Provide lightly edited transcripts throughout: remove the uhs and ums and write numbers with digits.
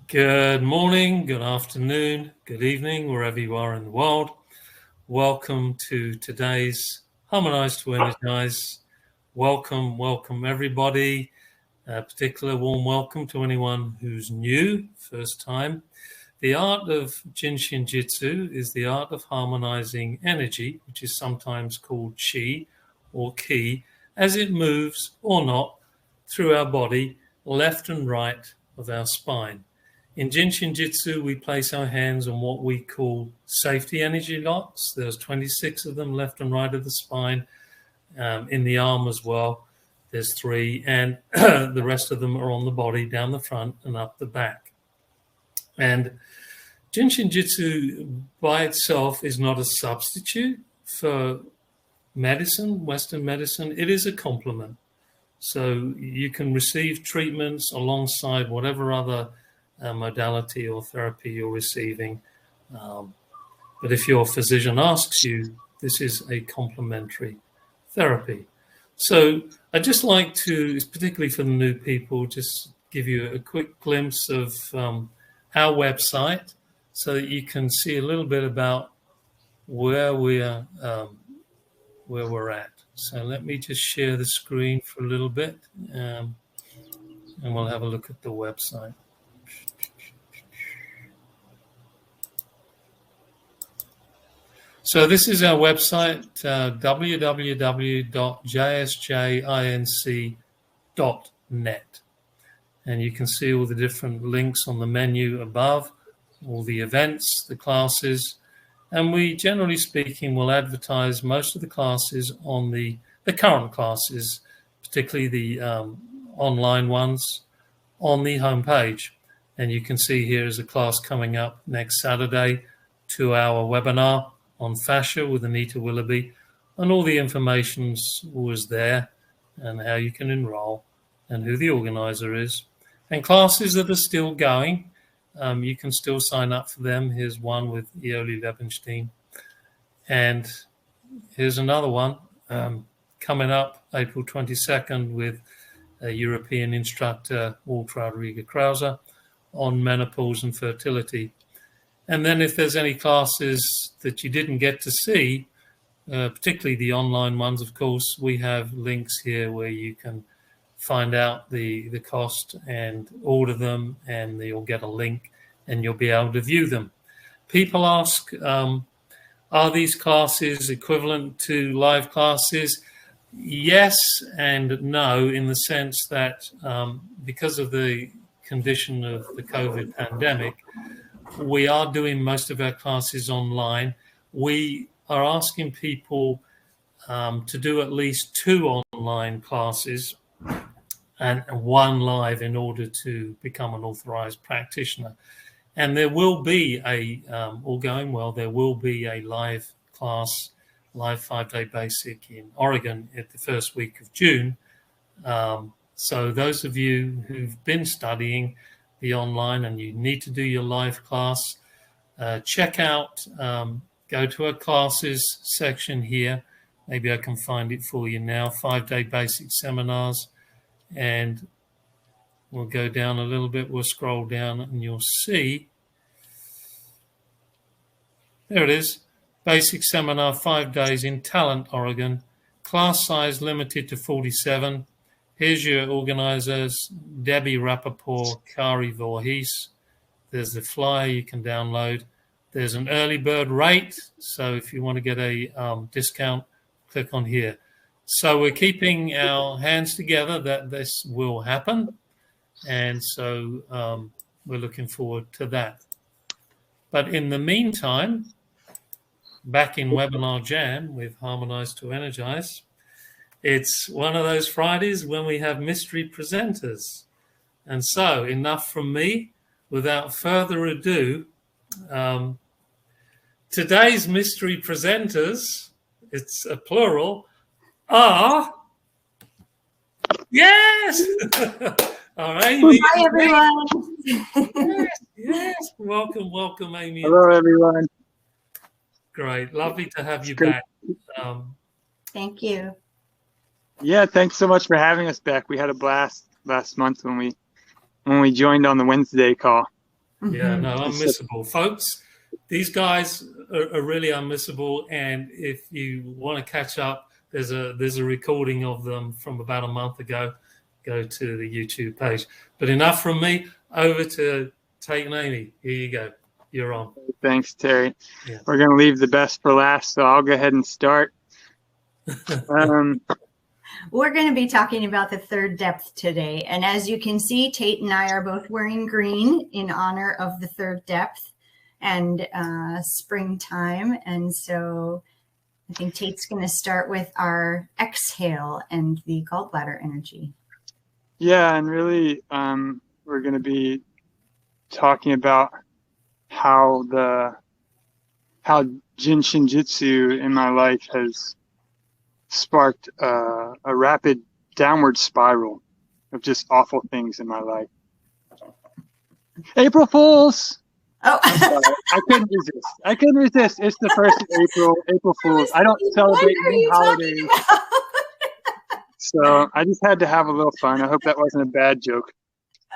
Good morning, good afternoon, good evening, wherever you are in the world. Welcome to today's Harmonize to Energize. Welcome everybody. A particular warm welcome to anyone who's new, first time. The art of Jin Shin Jyutsu is the art of harmonizing energy, which is sometimes called chi or ki, as it moves or not through our body, left and right of our spine. In Jin Shin Jyutsu, we place our hands on what we call safety energy locks. There's 26 of them left and right of the spine, in the arm as well. There's 3, and the rest of them are on the body, down the front and up the back. And Jin Shin Jyutsu by itself is not a substitute for medicine, Western medicine. It is a complement. So you can receive treatments alongside whatever other modality or therapy you're receiving. But if your physician asks you, this is a complementary therapy. So I'd just like to, particularly for the new people, just give you a quick glimpse of our website so that you can see a little bit about where we're at. So let me just share the screen for a little bit, and we'll have a look at the website. So this is our website, www.jsjinc.net. And you can see all the different links on the menu above, all the events, the classes. And we, generally speaking, will advertise most of the classes on the current classes, particularly the online ones, on the homepage. And you can see here is a class coming up next Saturday, 2-hour webinar on fascia with Anita Willoughby, and all the information's always there, and how you can enroll, and who the organizer is. And classes that are still going, you can still sign up for them. Here's one with Ioli Lebenstein. And here's another one coming up April 22nd with a European instructor, Waltraud Rieger-Krause, on menopause and fertility. And then if there's any classes that you didn't get to see, particularly the online ones, of course, we have links here where you can find out the cost and order them, and you'll get a link and you'll be able to view them. People ask, are these classes equivalent to live classes? Yes and no, in the sense that because of the condition of the COVID pandemic, we are doing most of our classes online. We are asking people to do at least 2 online classes and 1 live in order to become an authorized practitioner. And there will be all going well, there will be a live class, live 5-day basic in Oregon at the first week of June. So those of you who've been studying the online and you need to do your live class, check out, go to our classes section here. Maybe I can find it for you now, 5-day basic seminars. And we'll go down a little bit, we'll scroll down and you'll see, there it is, basic seminar, 5 days in Talent, Oregon, class size limited to 47. Here's your organizers, Debbie Rappaport, Kari Voorhees. There's the flyer you can download. There's an early bird rate, so if you want to get a discount, click on here. So we're keeping our hands together that this will happen, and so we're looking forward to that. But in the meantime, back in Webinar Jam with Harmonize to Energize, it's one of those Fridays when we have mystery presenters. And so, enough from me. Without further ado, today's mystery presenters, it's a plural, are... Yes! All right, Amy. Hi, everyone. Yes. Welcome, Amy. Hello, everyone. Great. Lovely to have you back. Thank you. Yeah, thanks so much for having us back. We had a blast last month when we joined on the Wednesday call. Yeah, no, It's unmissable. Folks, these guys are really unmissable. And if you want to catch up, there's a recording of them from about a month ago. Go to the YouTube page. But enough from me. Over to Tait and Amy. Here you go. You're on. Thanks, Terry. Yeah. We're going to leave the best for last, so I'll go ahead and start. We're going to be talking about the third depth today. And as you can see, Tait and I are both wearing green in honor of the third depth and springtime. And so I think Tait's going to start with our exhale and the gallbladder energy. Yeah, and really, we're going to be talking about how Jin Shin Jyutsu in my life has sparked a rapid downward spiral of just awful things in my life. April Fools! Oh, I couldn't resist. It's the 1st of April. April Fools. I don't celebrate any holidays. So I just had to have a little fun. I hope that wasn't a bad joke.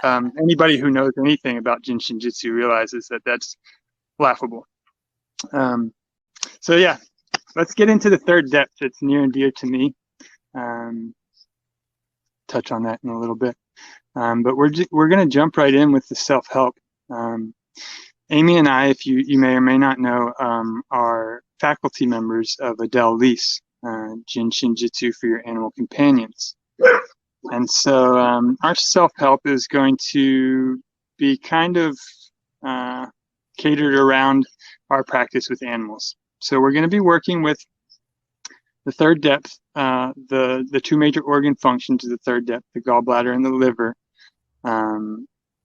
Anybody who knows anything about Jin Shin Jyutsu realizes that that's laughable. So yeah, let's get into the third depth. It's near and dear to me. Touch on that in a little bit. But we're going to jump right in with the self-help. Amy and I, if you may or may not know, are faculty members of Adele Lease, Jin Shin Jyutsu for Your Animal Companions. And so our self-help is going to be kind of catered around our practice with animals. So we're going to be working with the third depth, the two major organ functions of the third depth, the gallbladder and the liver,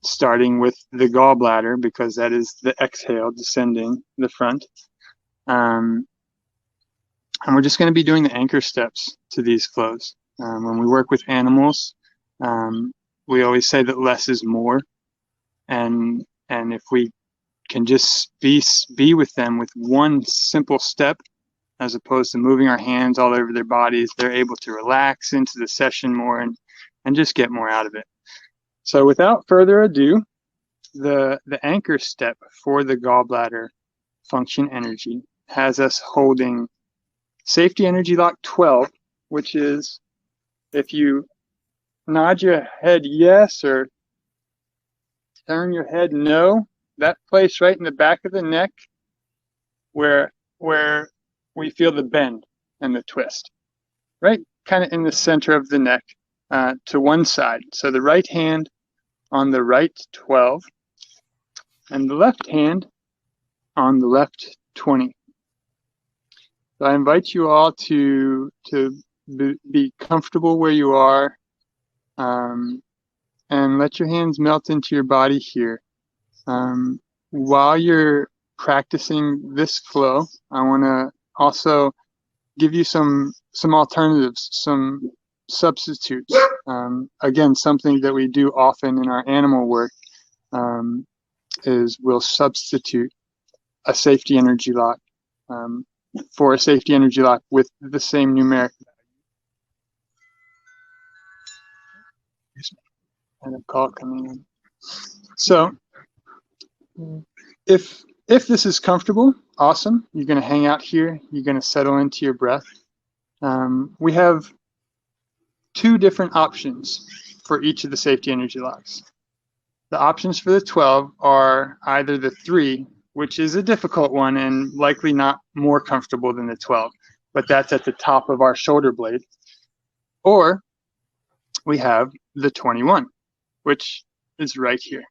starting with the gallbladder because that is the exhale descending the front. And we're just going to be doing the anchor steps to these flows. When we work with animals, we always say that less is more. And if we can just be with them with one simple step, as opposed to moving our hands all over their bodies, they're able to relax into the session more and just get more out of it. So without further ado, the anchor step for the gallbladder function energy has us holding safety energy lock 12, which is if you nod your head yes or turn your head no, that place right in the back of the neck where we feel the bend and the twist, right kind of in the center of the neck to one side. So the right hand on the right 12 and the left hand on the left 20. So I invite you all to be comfortable where you are and let your hands melt into your body here. While you're practicing this flow, I want to also give you some alternatives, some substitutes. Again, something that we do often in our animal work is we'll substitute a safety energy lock for a safety energy lock with the same numeric value. And a call coming in. So if this is comfortable, awesome. You're going to hang out here. You're going to settle into your breath. We have two different options for each of the safety energy locks. The options for the 12 are either the 3, which is a difficult one and likely not more comfortable than the 12, but that's at the top of our shoulder blade. Or we have the 21, which is right here.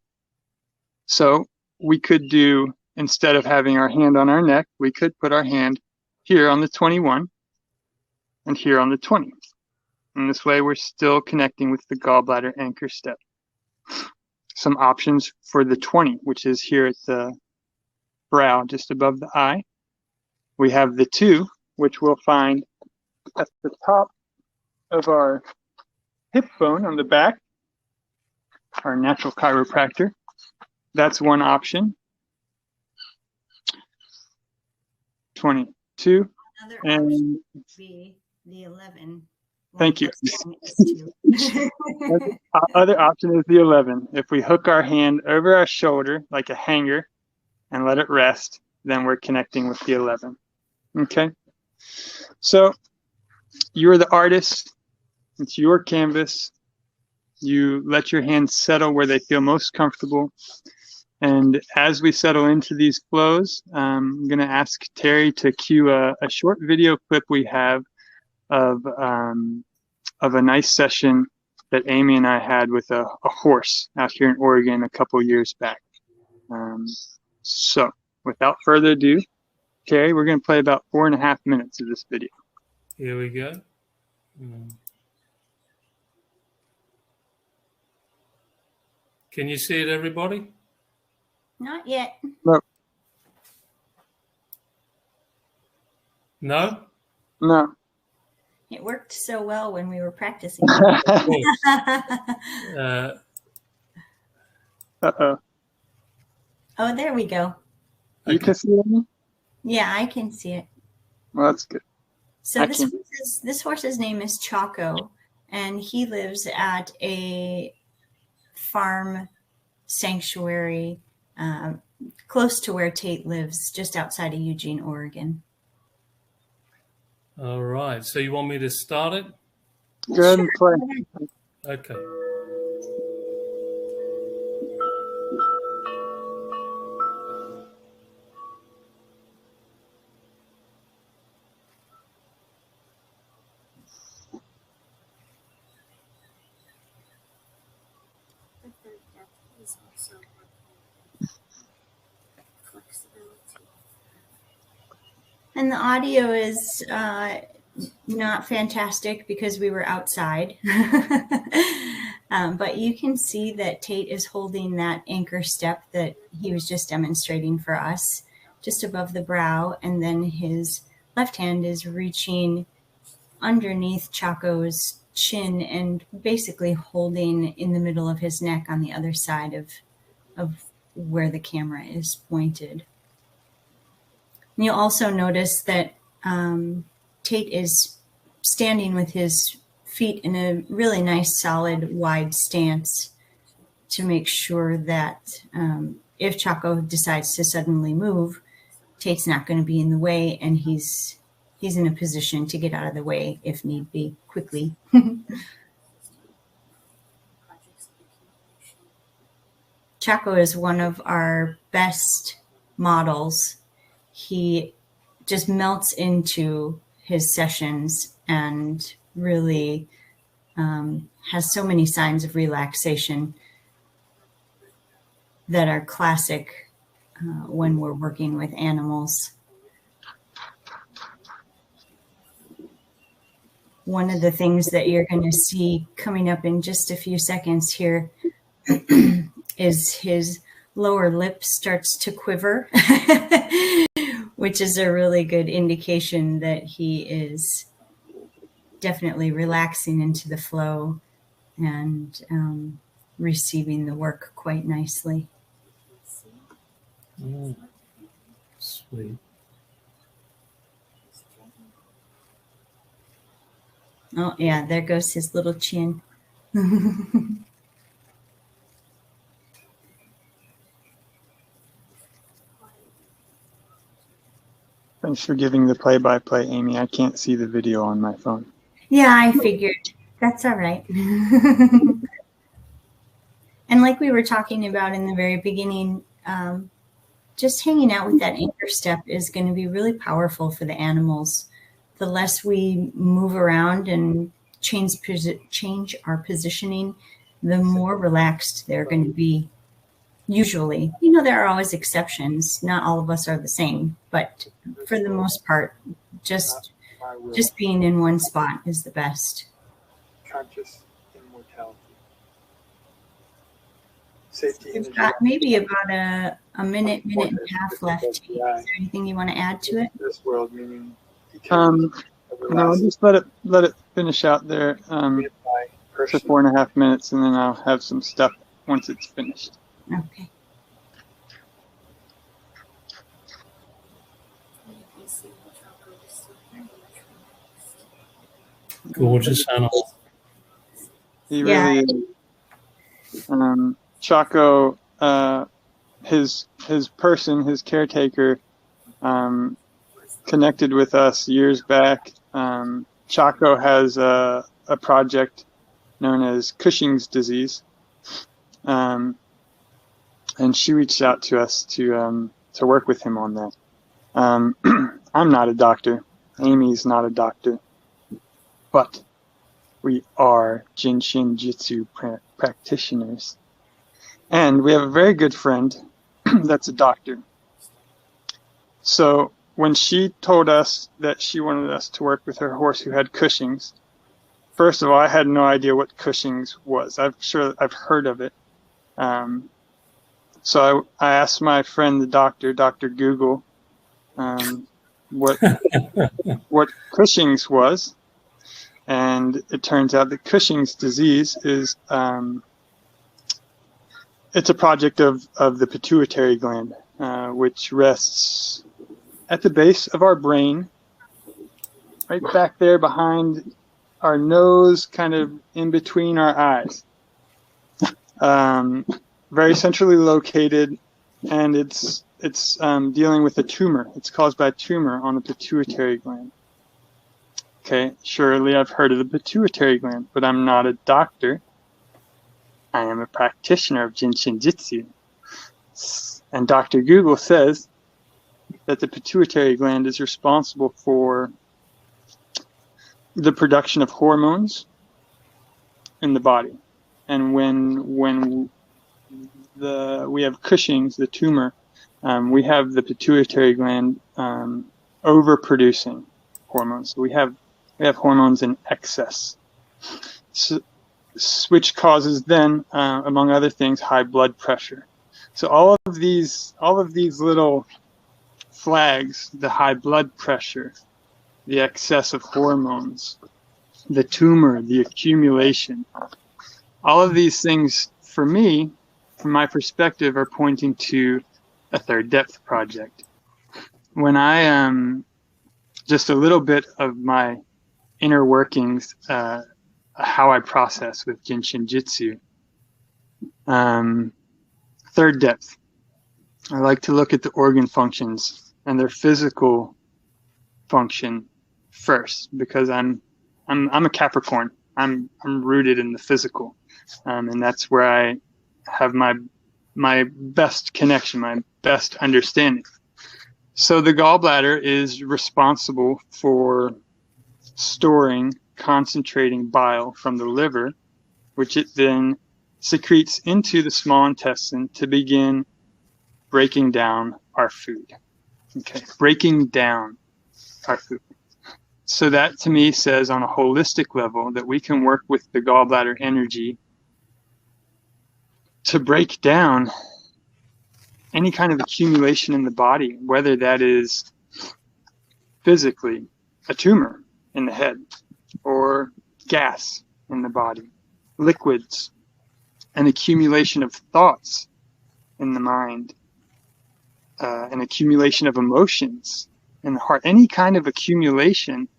So we could do, instead of having our hand on our neck, we could put our hand here on the 21 and here on the 20. And this way we're still connecting with the gallbladder anchor step. Some options for the 20, which is here at the brow, just above the eye. We have the 2, which we'll find at the top of our hip bone on the back, our natural chiropractor. That's one option. 22. Another and option would be the 11, Thank you. Yes, Other option is the 11. If we hook our hand over our shoulder like a hanger and let it rest, then we're connecting with the 11. Okay. So you're the artist. It's your canvas. You let your hands settle where they feel most comfortable. And as we settle into these flows, I'm going to ask Terry to cue a short video clip we have of a nice session that Amy and I had with a horse out here in Oregon a couple years back. So without further ado, Terry, we're going to play about 4.5 minutes of this video. Here we go. Can you see it, everybody? Not yet. No. No? No. It worked so well when we were practicing. Uh-oh. Oh, there we go. You can see it? Yeah, I can see it. Well, that's good. So this horse's name is Chaco, and he lives at a farm sanctuary close to where Tait lives, just outside of Eugene, Oregon. All right. So you want me to start it? Go ahead and play. Okay. And the audio is not fantastic because we were outside. But you can see that Tait is holding that anchor step that he was just demonstrating for us, just above the brow. And then his left hand is reaching underneath Chaco's chin and basically holding in the middle of his neck on the other side of where the camera is pointed. And you'll also notice that Tait is standing with his feet in a really nice, solid, wide stance to make sure that if Chaco decides to suddenly move, Tait's not going to be in the way, and he's in a position to get out of the way if need be quickly. Chaco is one of our best models. He just melts into his sessions and really has so many signs of relaxation that are classic when we're working with animals. One of the things that you're going to see coming up in just a few seconds here is his lower lip starts to quiver, which is a really good indication that he is definitely relaxing into the flow and receiving the work quite nicely. Sweet. Oh, yeah, there goes his little chin. Thanks for giving the play-by-play, Amy. I can't see the video on my phone. Yeah, I figured. That's all right. And like we were talking about in the very beginning, just hanging out with that anchor step is going to be really powerful for the animals. The less we move around and change our positioning, the more relaxed they're going to be. Usually, there are always exceptions. Not all of us are the same, but for the most part, just being in one spot is the best. Conscious immortality. Safety. We've got maybe about a minute and a half left. Is there anything you want to add to it? This world meaning no, just let it finish out there for 4.5 minutes, and then I'll have some stuff once it's finished. Okay. Gorgeous animal. He Yeah. really is. Chaco, his caretaker, connected with us years back. Chaco has a project known as Cushing's disease, and she reached out to us to work with him on that. I'm not a doctor. Amy's not a doctor, but we are Jin Shin Jyutsu practitioners, and we have a very good friend that's a doctor. So when she told us that she wanted us to work with her horse who had Cushing's, first of all, I had no idea what Cushing's was. I've heard of it. So I asked my friend, the doctor, Dr. Google, what Cushing's was. And it turns out that Cushing's disease is, it's a project of the pituitary gland, which rests at the base of our brain, right back there behind our nose, kind of in between our eyes. Very centrally located, and it's dealing with a tumor. It's caused by a tumor on the pituitary gland. Okay, surely I've heard of the pituitary gland, but I'm not a doctor. I am a practitioner of Jin Shin Jyutsu. And Dr. Google says that the pituitary gland is responsible for the production of hormones in the body. And when we have Cushing's, the tumor, we have the pituitary gland overproducing hormones. So we have hormones in excess, which causes then, among other things, high blood pressure. So all of these little flags, the high blood pressure, the excess of hormones, the tumor, the accumulation, all of these things, for me, from my perspective, are pointing to a third depth project. When I just a little bit of my inner workings, how I process with Jin Shin Jyutsu. Third depth. I like to look at the organ functions and their physical function first, because I'm a Capricorn. I'm rooted in the physical, and that's where I have my best connection, my best understanding. So the gallbladder is responsible for storing, concentrating bile from the liver, which it then secretes into the small intestine to begin breaking down our food. Okay, breaking down our food. So that to me says on a holistic level that we can work with the gallbladder energy to break down any kind of accumulation in the body, whether that is physically a tumor in the head or gas in the body, liquids, an accumulation of thoughts in the mind, an accumulation of emotions in the heart. Any kind of accumulation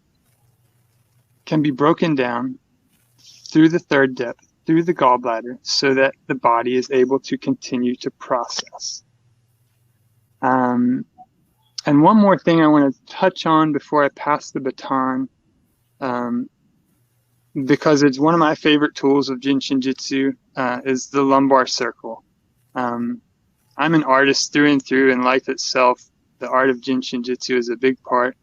can be broken down through the third depth, through the gallbladder, so that the body is able to continue to process. And one more thing I want to touch on before I pass the baton, because it's one of my favorite tools of Jin Shin Jyutsu, is the lumbar circle. I'm an artist through and through, and life itself, the art of Jin Shin Jyutsu is a big part.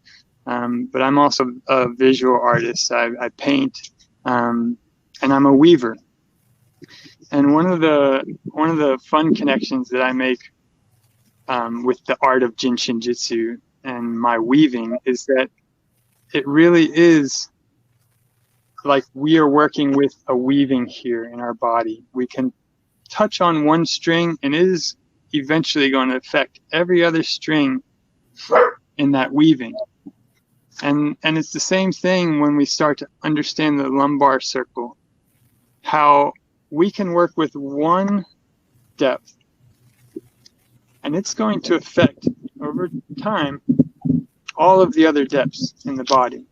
But I'm also a visual artist. I paint, and I'm a weaver. And one of the fun connections that I make with the art of Jin Shin Jyutsu and my weaving is that it really is like we are working with a weaving here in our body. We can touch on one string, and it is eventually going to affect every other string in that weaving. And it's the same thing when we start to understand the lumbar circle, how we can work with one depth, and it's going to affect over time all of the other depths in the body.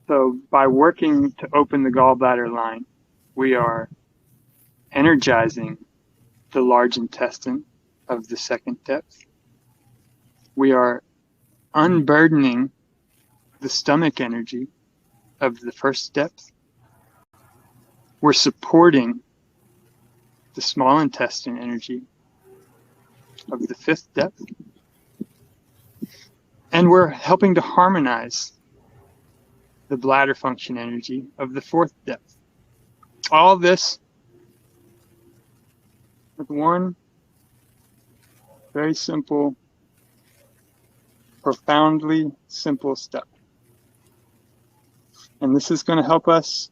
So by working to open the gallbladder line, we are energizing the large intestine of the second depth. We are unburdening the stomach energy of the first depth. We're supporting the small intestine energy of the fifth depth. And we're helping to harmonize the bladder function energy of the fourth depth. All this with one very simple, profoundly simple step. And this is going to help us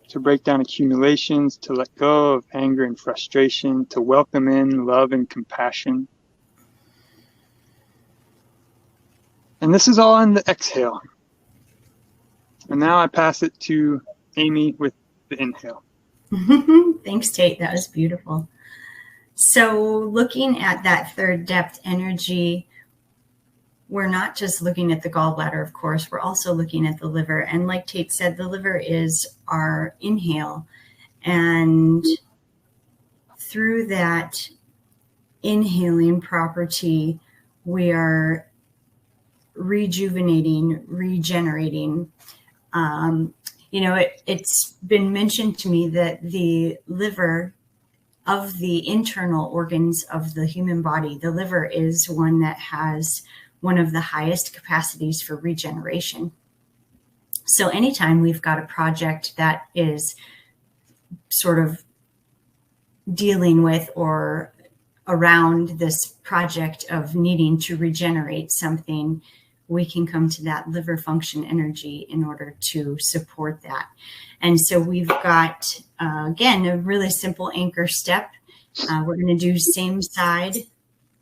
to break down accumulations, to let go of anger and frustration, to welcome in love and compassion. And this is all on the exhale. And now I pass it to Amy with the inhale. Thanks, Tait. That was beautiful. So looking at that third depth energy, we're not just looking at the gallbladder, of course, we're also looking at the liver. And like Tait said, the liver is our inhale. And through that inhaling property, we are rejuvenating, regenerating. It's been mentioned to me that the liver, of the internal organs of the human body, the liver is one that has one of the highest capacities for regeneration. So anytime we've got a project that is sort of dealing with or around this project of needing to regenerate something, we can come to that liver function energy in order to support that. And so we've got, again, a really simple anchor step. We're going to do same side,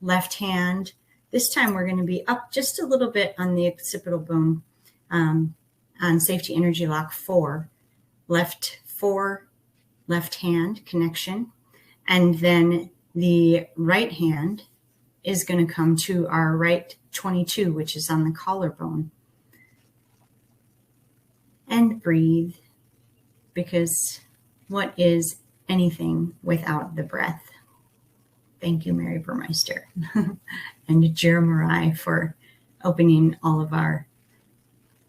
left hand. This time we're going to be up just a little bit on the occipital bone on Safety Energy Lock 4. Left hand connection. And then the right hand is going to come to our right 22, which is on the collarbone. And breathe, because what is anything without the breath? Thank you, Mary Burmeister and Jeremiah, for opening all of our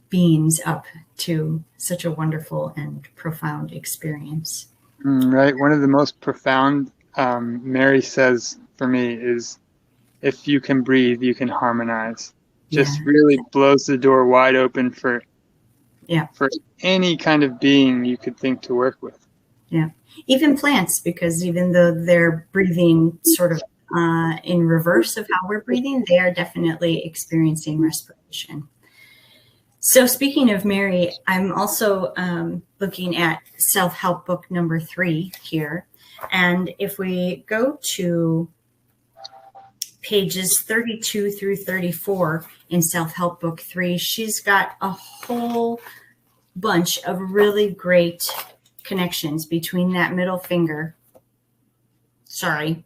beings up to such a wonderful and profound experience. Right. One of the most profound, Mary says for me, is if you can breathe, you can harmonize. Just really blows the door wide open for any kind of being you could think to work with. Yeah. Even plants, because even though they're breathing sort of in reverse of how we're breathing, they are definitely experiencing respiration. So speaking of Mary, I'm also looking at self-help book number 3 here. And if we go to pages 32 through 34 in self-help book 3, she's got a whole bunch of really great connections between that middle finger. Sorry,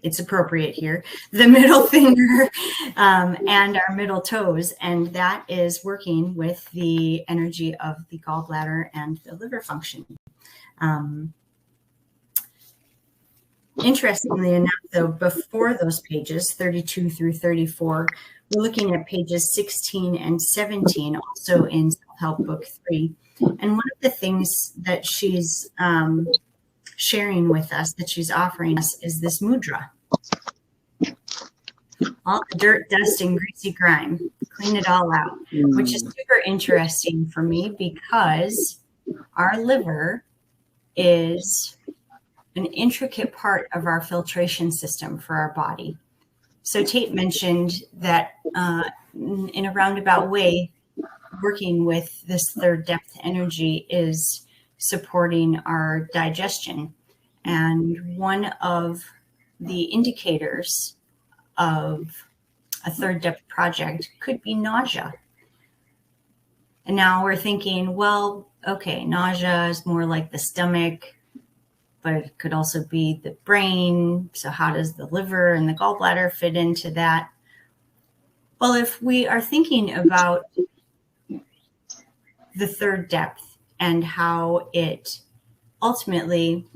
it's appropriate here. The middle finger and our middle toes. And that is working with the energy of the gallbladder and the liver function. Interestingly enough, though, before those pages, 32 through 34, we're looking at pages 16 and 17, also in Self-Help Book 3. And one of the things that she's sharing with us, that she's offering us, is this mudra. All the dirt, dust, and greasy grime, clean it all out, which is super interesting for me because our liver is an intricate part of our filtration system for our body. So Tait mentioned that in a roundabout way, working with this third depth energy is supporting our digestion. And one of the indicators of a third depth project could be nausea. And now we're thinking, well, okay, nausea is more like the stomach, but it could also be the brain. So how does the liver and the gallbladder fit into that? Well, if we are thinking about the third depth and how it ultimately,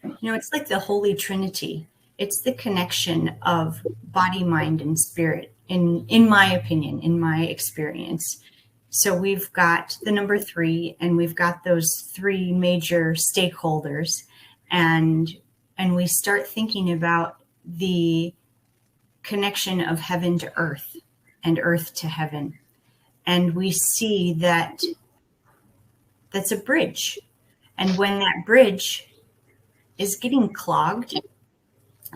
it's like the Holy Trinity. It's the connection of body, mind, and spirit, in my opinion, in my experience. So we've got the number 3, and we've got those 3 major stakeholders, and we start thinking about the connection of heaven to earth and earth to heaven. And we see that that's a bridge. And when that bridge is getting clogged,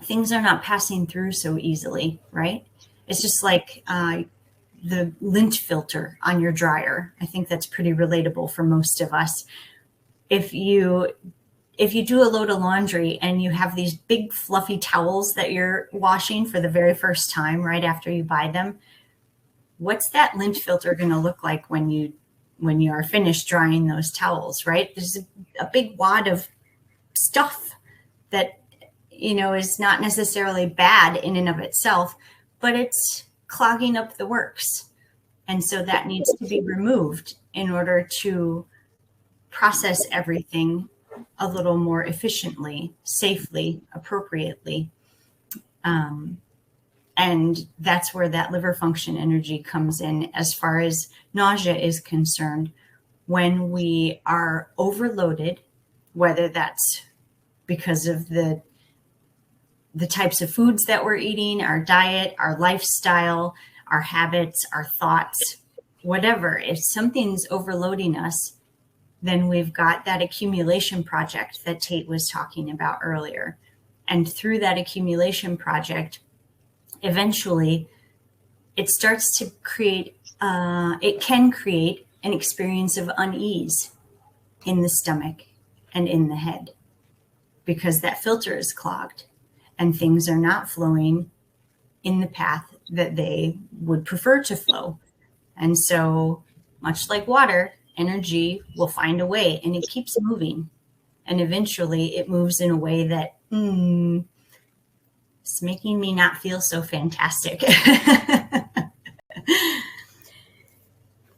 things are not passing through so easily, right? It's just like the lint filter on your dryer. I think that's pretty relatable for most of us. If you do a load of laundry and you have these big fluffy towels that you're washing for the very first time right after you buy them, what's that lint filter going to look like when you are finished drying those towels, right? There's a big wad of stuff that is not necessarily bad in and of itself, but it's clogging up the works. And so that needs to be removed in order to process everything a little more efficiently, safely, appropriately. And that's where that liver function energy comes in as far as nausea is concerned. When we are overloaded, whether that's because of the types of foods that we're eating, our diet, our lifestyle, our habits, our thoughts, whatever, if something's overloading us, then we've got that accumulation project that Tait was talking about earlier. And through that accumulation project, eventually it starts to create, it can create an experience of unease in the stomach and in the head, because that filter is clogged and things are not flowing in the path that they would prefer to flow. And so, much like water, energy will find a way, and it keeps moving. And eventually it moves in a way that it's making me not feel so fantastic.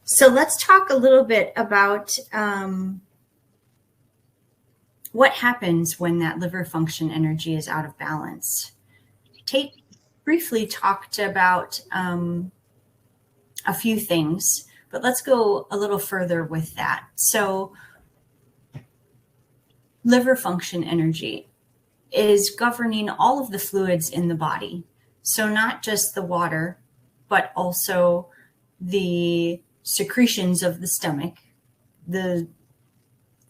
So let's talk a little bit about what happens when that liver function energy is out of balance. Tait briefly talked about a few things, but let's go a little further with that. So liver function energy is governing all of the fluids in the body. So not just the water, but also the secretions of the stomach, the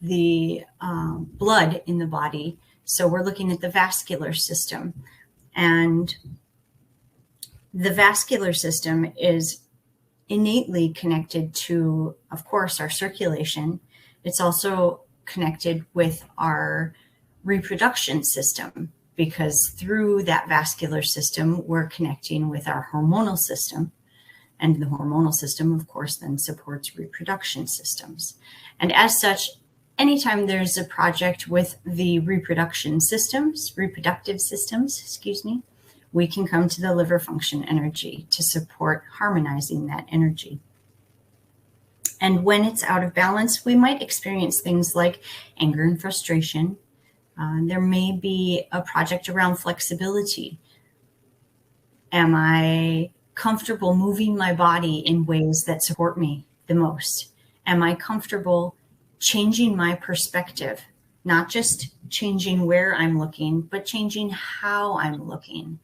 blood in the body. So we're looking at the vascular system, and the vascular system is innately connected to, of course, our circulation. It's also connected with our reproduction system, because through that vascular system, we're connecting with our hormonal system. And the hormonal system, of course, then supports reproduction systems. And as such, anytime there's a project with the reproductive systems, we can come to the liver function energy to support harmonizing that energy. And when it's out of balance, we might experience things like anger and frustration. There may be a project around flexibility. Am I comfortable moving my body in ways that support me the most? Am I comfortable changing my perspective, not just changing where I'm looking, but changing how I'm looking?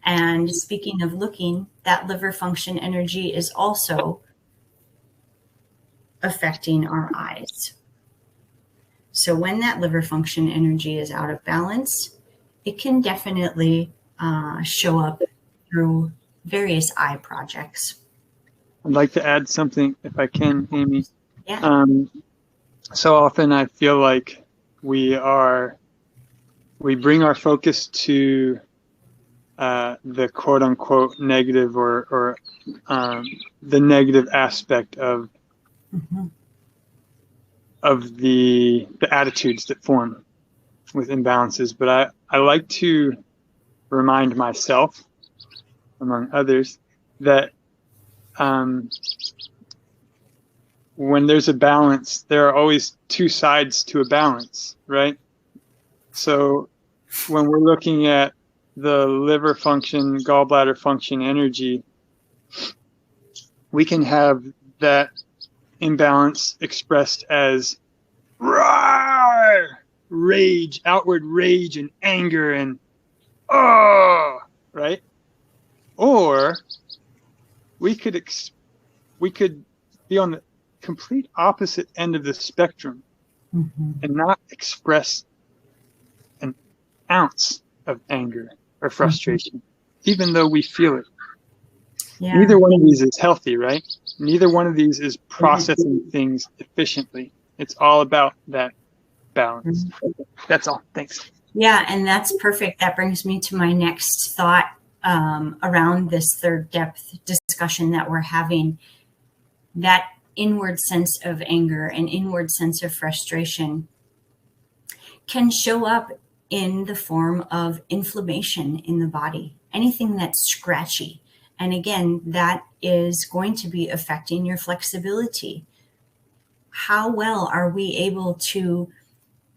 And speaking of looking, that liver function energy is also affecting our eyes. So when that liver function energy is out of balance, it can definitely show up through various eye projects. I'd like to add something, if I can, Amy. Yeah. So often I feel like we bring our focus to the quote unquote negative or the negative aspect of the attitudes that form with imbalances. But I like to remind myself, among others, that when there's a balance, there are always two sides to a balance, right? So when we're looking at the liver function, gallbladder function energy, we can have that imbalance expressed as roar, rage, outward rage and anger and oh, right? Or we could be on the complete opposite end of the spectrum and not express an ounce of anger or frustration, even though we feel it. Yeah. Neither one of these is healthy, right? Neither one of these is processing things efficiently. It's all about that balance. That's all. Thanks. Yeah, and that's perfect. That brings me to my next thought around this third depth discussion that we're having. That inward sense of anger and inward sense of frustration can show up in the form of inflammation in the body, anything that's scratchy. And again, that is going to be affecting your flexibility. How well are we able to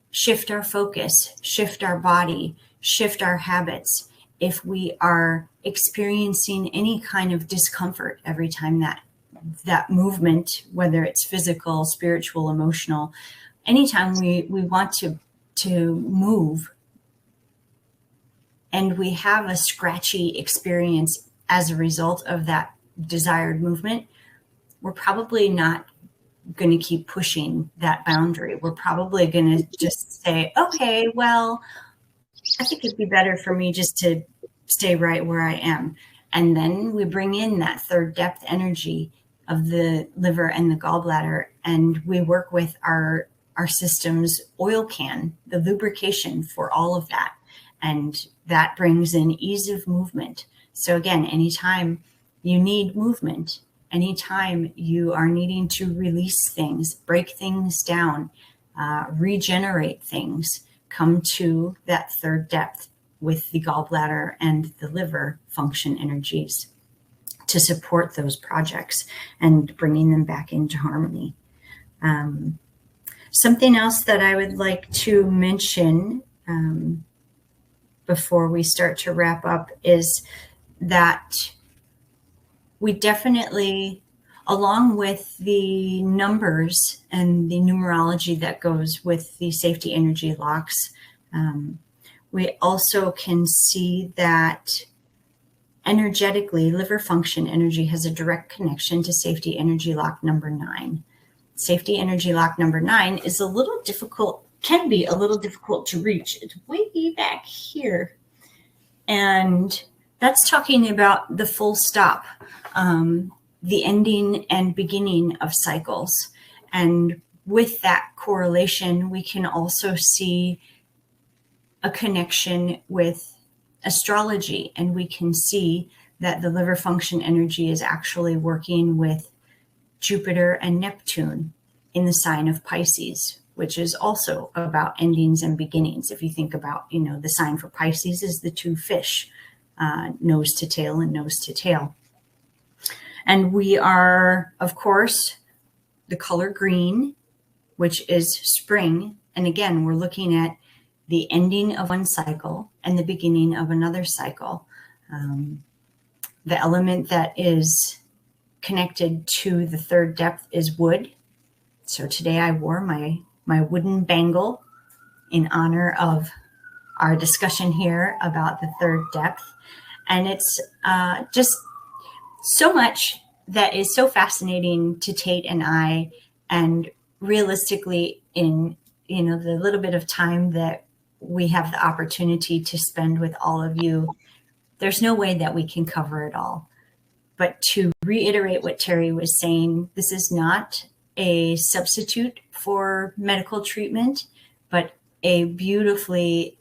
shift our focus, shift our body, shift our habits if we are experiencing any kind of discomfort every time that movement, whether it's physical, spiritual, emotional, anytime we want to move and we have a scratchy experience as a result of that desired movement, we're probably not going to keep pushing that boundary. We're probably going to just say, okay, well, I think it'd be better for me just to stay right where I am. And then we bring in that third depth energy of the liver and the gallbladder, and we work with our system's oil can, the lubrication for all of that. And that brings in ease of movement. So again, anytime you need movement, anytime you are needing to release things, break things down, regenerate things, come to that third depth with the gallbladder and the liver function energies to support those projects and bringing them back into harmony. Something else that I would like to mention before we start to wrap up is that we definitely, along with the numbers and the numerology that goes with the safety energy locks, we also can see that energetically, liver function energy has a direct connection to safety energy lock number 9. Safety energy lock number 9 is a little difficult, can be a little difficult to reach. It's way back here. And that's talking about the full stop, the ending and beginning of cycles. And with that correlation, we can also see a connection with astrology, and we can see that the liver function energy is actually working with Jupiter and Neptune in the sign of Pisces, which is also about endings and beginnings. If you think about, the sign for Pisces is the 2 fish, nose to tail and nose to tail. And we are, of course, the color green, which is spring. And again, we're looking at the ending of one cycle and the beginning of another cycle. The element that is connected to the third depth is wood. So today I wore my wooden bangle in honor of our discussion here about the third depth. And it's just so much that is so fascinating to Tait and I, and realistically in, the little bit of time that we have the opportunity to spend with all of you, there's no way that we can cover it all. But to reiterate what Terry was saying, this is not a substitute for medical treatment, but a beautifully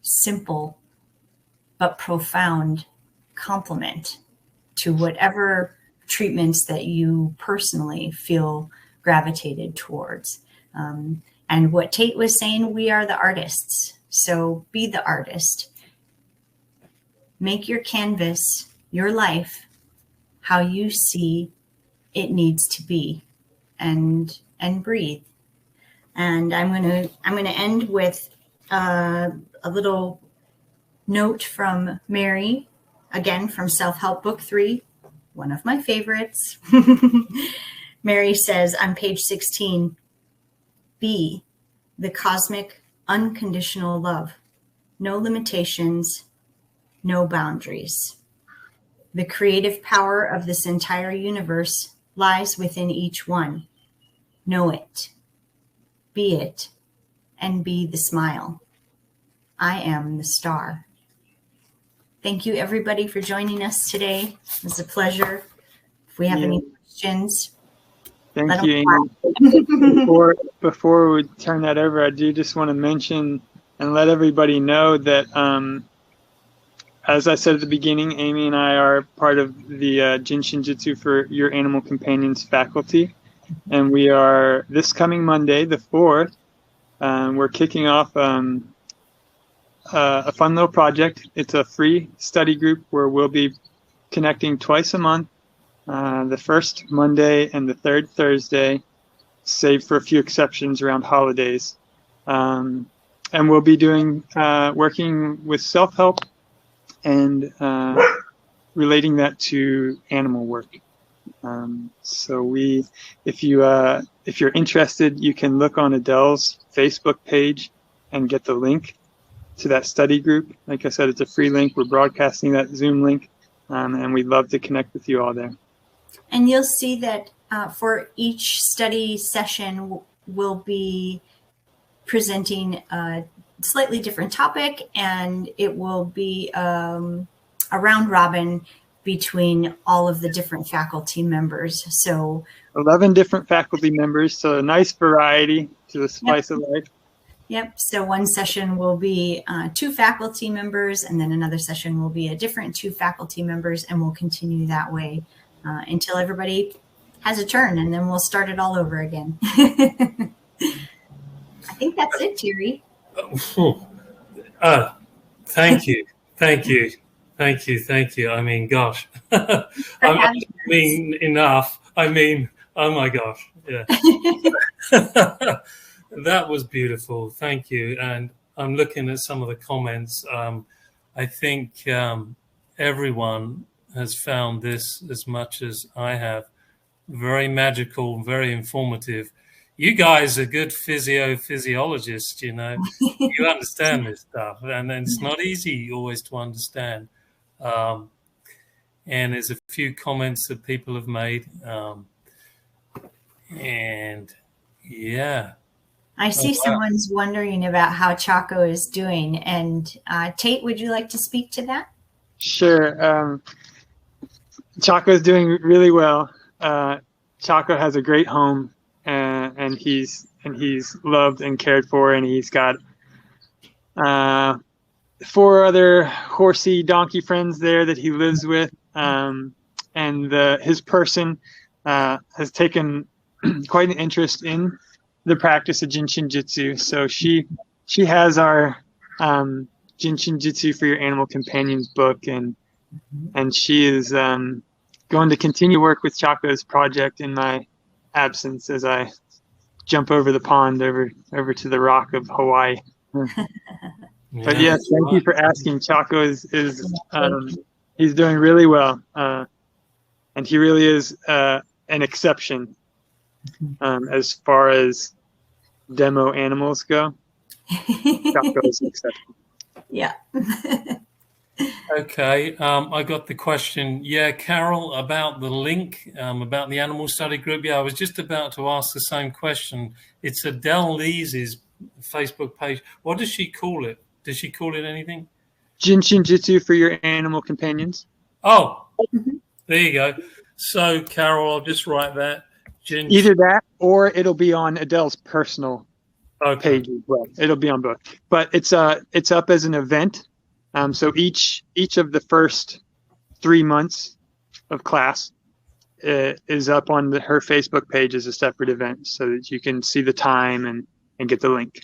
simple but profound complement to whatever treatments that you personally feel gravitated towards. And what Tait was saying, we are the artists. So be the artist. Make your canvas, your life, how you see it needs to be, and breathe. And I'm gonna end with a little note from Mary, again from Self-Help Book 3, one of my favorites. Mary says on page 16, be the cosmic unconditional love, no limitations, no boundaries. The creative power of this entire universe lies within each one. Know it, be it, and be the smile. I am the star. Thank you, everybody, for joining us today. It was a pleasure. If we have any questions, thank you, Amy. Before we turn that over, I do just want to mention and let everybody know that, as I said at the beginning, Amy and I are part of the Jin Shin Jyutsu for Your Animal Companions faculty. And we are, this coming Monday, the 4th, we're kicking off a fun little project. It's a free study group where we'll be connecting twice a month, the first Monday and the third Thursday, save for a few exceptions around holidays. And we'll be doing working with self-help and relating that to animal work. So if you're interested, you can look on Adele's Facebook page and get the link to that study group. Like I said, it's a free link. We're broadcasting that Zoom link, and we'd love to connect with you all there. And you'll see that for each study session, we'll be presenting a slightly different topic, and it will be a round robin between all of the different faculty members. So 11 different faculty members, so a nice variety to the spice of life. Yep. So one session will be 2 faculty members, and then another session will be a different 2 faculty members, and we'll continue that way until everybody has a turn, and then we'll start it all over again. I think that's it, Terry. Thank you. I mean, gosh. I mean, enough. I mean, oh my gosh. Yeah. That was beautiful. Thank you. And I'm looking at some of the comments. I think everyone has found this as much as I have. Very magical, very informative. You guys are good physiologists, you know. You understand this stuff. And it's not easy always to understand. And there's a few comments that people have made. And yeah. I see someone's wondering about how Chaco is doing. And Tait, would you like to speak to that? Sure. Chaco is doing really well. Chaco has a great home, and he's loved and cared for, and he's got 4 other horsey donkey friends there that he lives with. And his person has taken quite an interest in the practice of Jin Shin Jyutsu. So she has our Jin Shin Jyutsu for Your Animal Companions book, and she is going to continue work with Chaco's project in my absence as I jump over the pond over to the rock of Hawaii. But yes, thank you for asking. Chaco is he's doing really well, and he really is an exception as far as demo animals go. Chaco is an exception. Yeah. Okay, I got the question. Yeah, Carol, about the link, about the animal study group. Yeah, I was just about to ask the same question. It's Adele Lee's Facebook page. What does she call it? Does she call it anything? Jin Shin Jyutsu for Your Animal Companions. Oh, there you go. So, Carol, I'll just write that. Either that, or it'll be on Adele's personal page as well. It'll be on both. But it's up as an event. So each of the first 3 months of class is up on her Facebook page as a separate event, so that you can see the time and get the link.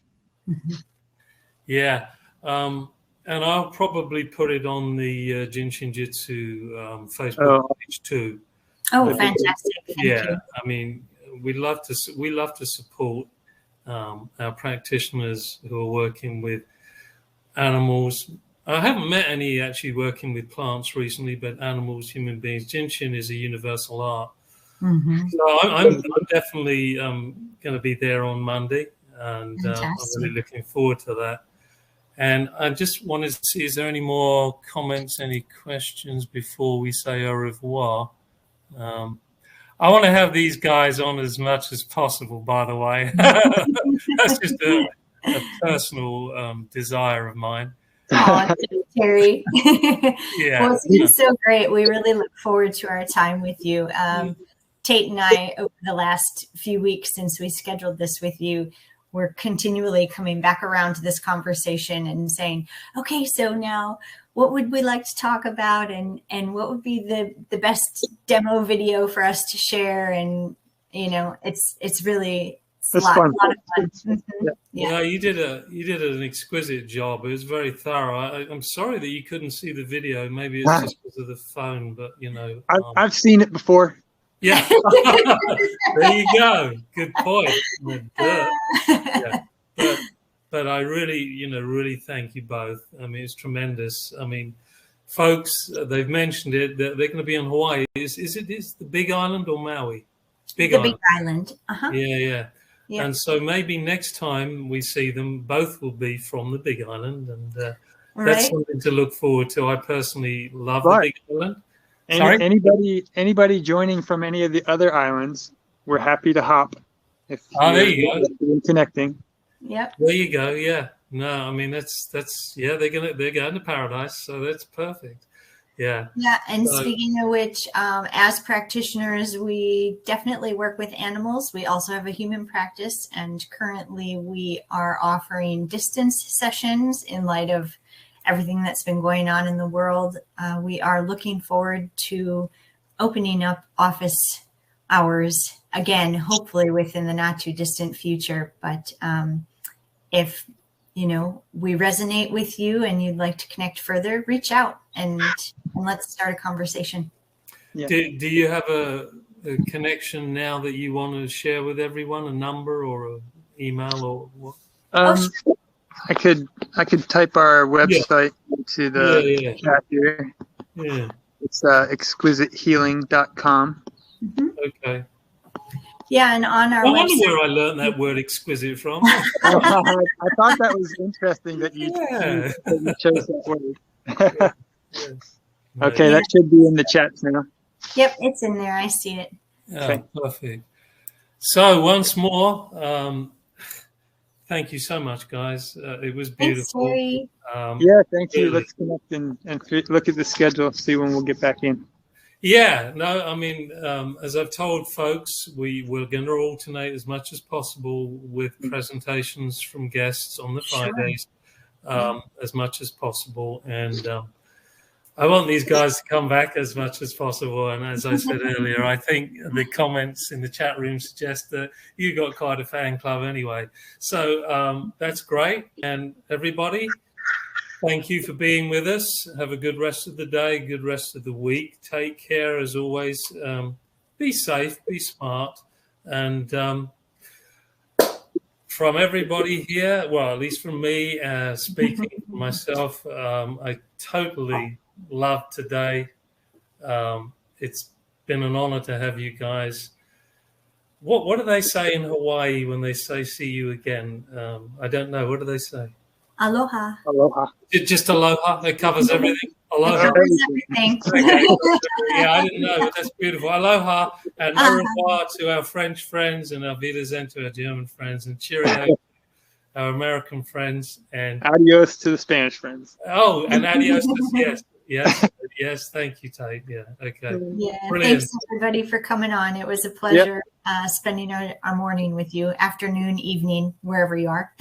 Yeah. And I'll probably put it on the Jin Shin Jyutsu Facebook page too. Oh, I think- fantastic. Thank yeah, you. I mean, we love to support our practitioners who are working with animals. I haven't met any actually working with plants recently, but animals, human beings. Jin Shin is a universal art. Mhm. So I'm definitely going to be there on Monday, and I'm Fantastic. really looking forward to that. And I just wanted to see, is there any more comments, any questions before we say au revoir? I want to have these guys on as much as possible, by the way. That's just a personal desire of mine. Oh, Terry. Yeah. Well, it's been so great. We really look forward to our time with you. Tait and I, over the last few weeks since we scheduled this with you, we're continually coming back around to this conversation and saying, okay, so now what would we like to talk about, and what would be the best demo video for us to share? And, you know, it's really a lot of fun. Mm-hmm. Yeah, you did an exquisite job. It was very thorough. I'm sorry that you couldn't see the video. Maybe it's just because of the phone, but you know, I've seen it before. Yeah, there you go. Good point. Yeah. But I really thank you both. I mean, it's tremendous. I mean, folks, they've mentioned it. They're going to be in Hawaii. Is the Big Island or Maui? It's Big Island. Uh-huh. Yeah. And so maybe next time we see them, both will be from the Big Island, and that's something to look forward to. I personally love the Big Island. Anybody joining from any of the other islands, we're happy to hop. If there you go. Connecting. Yep. There you go. Yeah. No, I mean that's they're going to paradise, so that's perfect. Yeah. Yeah. And speaking of which, as practitioners, we definitely work with animals. We also have a human practice, and currently we are offering distance sessions in light of everything that's been going on in the world. We are looking forward to opening up office hours again, hopefully within the not too distant future. But if we resonate with you and you'd like to connect further, reach out and let's start a conversation. Yeah. Do you have a connection now that you want to share with everyone, a number or an email or what? I could type our website into the chat here. Yeah. It's exquisitehealing.com. Mm-hmm. Okay. Yeah, and on our I wonder website, where I learned that word exquisite from. I thought that was interesting that you chose that word. Okay, that should be in the chats now. Yep, it's in there. I see it. Okay. Perfect. So once more, thank you so much, guys. It was beautiful. Thanks, Terry. Thank you. Let's connect and look at the schedule, see when we'll get back in. Yeah, no, I mean, as I've told folks, we're going to alternate as much as possible with presentations from guests on the Fridays, as much as possible. And I want these guys to come back as much as possible. And as I said earlier, I think the comments in the chat room suggest that you got quite a fan club anyway. So that's great. And everybody, thank you for being with us. Have a good rest of the day, good rest of the week. Take care as always. Be safe, be smart. And from everybody here, well, at least from me, speaking for myself, I totally loved today. It's been an honor to have you guys. What do they say in Hawaii when they say see you again? I don't know. What do they say? Aloha. Aloha. Just aloha. That covers everything. Aloha. It covers everything. Okay. Yeah, I didn't know, but that's beautiful. Aloha and au revoir to our French friends, and auf Wiedersehen to our German friends, and cheerio our American friends, and adios to the Spanish friends. Oh, and adios to yes. Thank you, Tait. Yeah. Okay. Yeah. Brilliant. Thanks everybody for coming on. It was a pleasure spending our morning with you, afternoon, evening, wherever you are.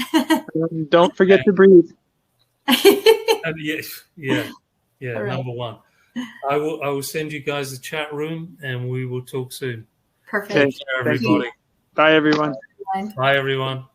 Don't forget to breathe. Yeah. Right. Number one. I will send you guys the chat room, and we will talk soon. Perfect. Okay. Take care, everybody. Bye, everyone. Bye, everyone.